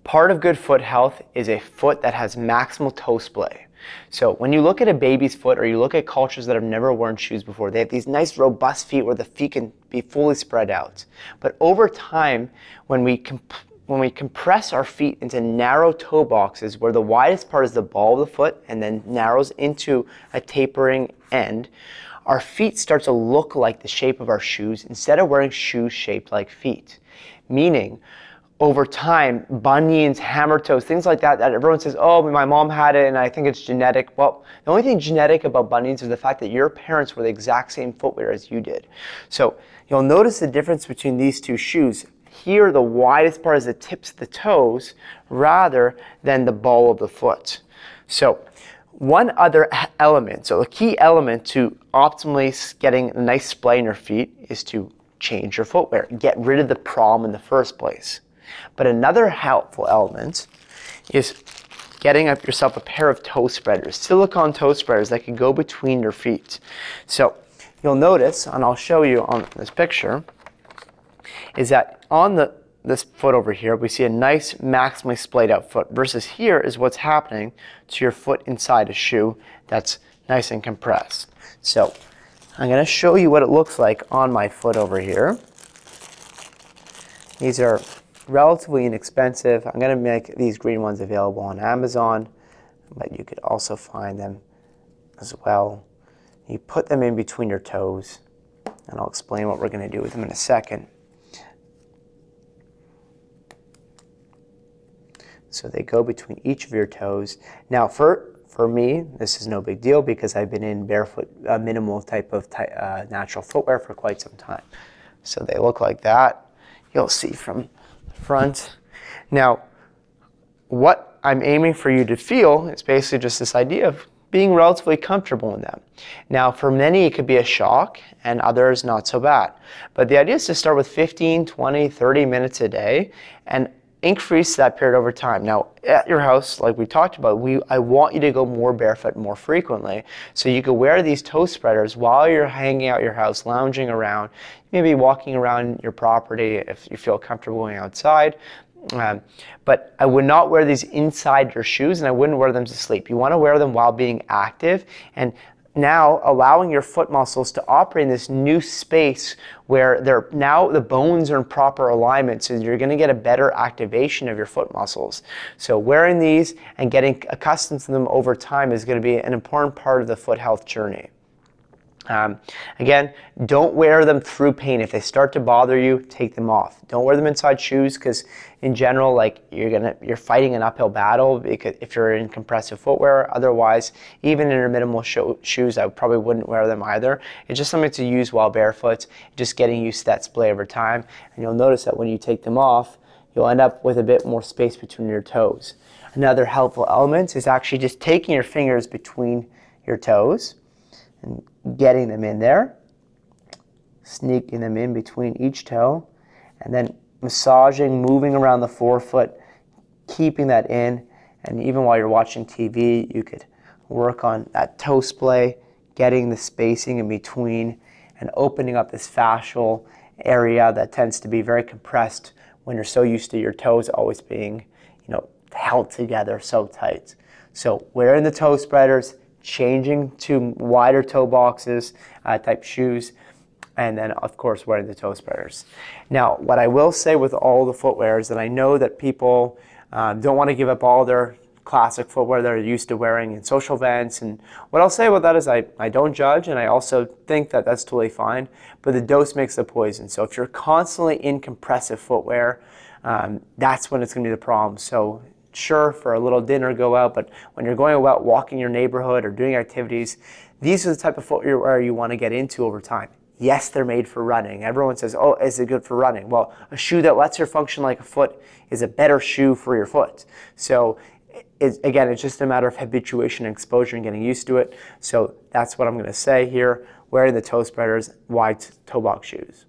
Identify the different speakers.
Speaker 1: Part of good foot health is a foot that has maximal toe splay. So when you look at a baby's foot, or you look at cultures that have never worn shoes before, they have these nice robust feet where the feet can be fully spread out. But over time, when we compress our feet into narrow toe boxes where the widest part is the ball of the foot and then narrows into a tapering end, our feet start to look like the shape of our shoes instead of wearing shoes shaped like feet. Meaning, over time, bunions, hammer toes, things like that everyone says, oh, my mom had it and I think it's genetic. Well, the only thing genetic about bunions is the fact that your parents wore the exact same footwear as you did. So you'll notice the difference between these two shoes. Here, the widest part is the tips of the toes rather than the ball of the foot. So one other element, so a key element to optimally getting a nice splay in your feet is to change your footwear. Get rid of the problem in the first place. But another helpful element is getting yourself a pair of toe spreaders, silicone toe spreaders that can go between your feet. So you'll notice, and I'll show you on this picture, is that on this foot over here, we see a nice maximally splayed out foot, versus here is what's happening to your foot inside a shoe that's nice and compressed. So I'm going to show you what it looks like on my foot over here. These are relatively inexpensive. I'm going to make these green ones available on Amazon, but you could also find them as well. You put them in between your toes, and I'll explain what we're going to do with them in a second. So they go between each of your toes. Now for me, this is no big deal because I've been in barefoot, minimal type of natural footwear for quite some time. So they look like that. You'll see from front. Now, what I'm aiming for you to feel is basically just this idea of being relatively comfortable in them. Now, for many, it could be a shock, and others not so bad. But the idea is to start with 15, 20, 30 minutes a day, and increase that period over time. Now, at your house, like we talked about, I want you to go more barefoot more frequently. So you could wear these toe spreaders while you're hanging out your house, lounging around, maybe walking around your property if you feel comfortable going outside. But I would not wear these inside your shoes, and I wouldn't wear them to sleep. You want to wear them while being active, and now allowing your foot muscles to operate in this new space where now the bones are in proper alignment, so you're going to get a better activation of your foot muscles. So wearing these and getting accustomed to them over time is going to be an important part of the foot health journey. Again, don't wear them through pain. If they start to bother you, take them off. Don't wear them inside shoes because in general, like you're fighting an uphill battle because if you're in compressive footwear. Otherwise, even in your minimal shoes, I probably wouldn't wear them either. It's just something to use while barefoot, just getting used to that splay over time. And you'll notice that when you take them off, you'll end up with a bit more space between your toes. Another helpful element is actually just taking your fingers between your toes and getting them in there, sneaking them in between each toe, and then massaging, moving around the forefoot, keeping that in. And even while you're watching TV, you could work on that toe splay, getting the spacing in between, and opening up this fascial area that tends to be very compressed when you're so used to your toes always being, held together so tight. So wearing the toe spreaders, changing to wider toe boxes type shoes, and then of course wearing the toe spreaders. Now what I will say with all the footwear is that I know that people don't want to give up all their classic footwear they're used to wearing in social events, and what I'll say about that is I don't judge, and I also think that that's totally fine, but the dose makes the poison. So if you're constantly in compressive footwear, that's when it's going to be the problem. So sure, for a little dinner, go out, but when you're going out walking your neighborhood or doing activities, these are the type of footwear you want to get into over time. Yes, they're made for running. Everyone says, oh, is it good for running? Well, a shoe that lets her function like a foot is a better shoe for your foot. So again, it's just a matter of habituation and exposure and getting used to it. So that's what I'm going to say here, wearing the toe spreaders, wide toe box shoes.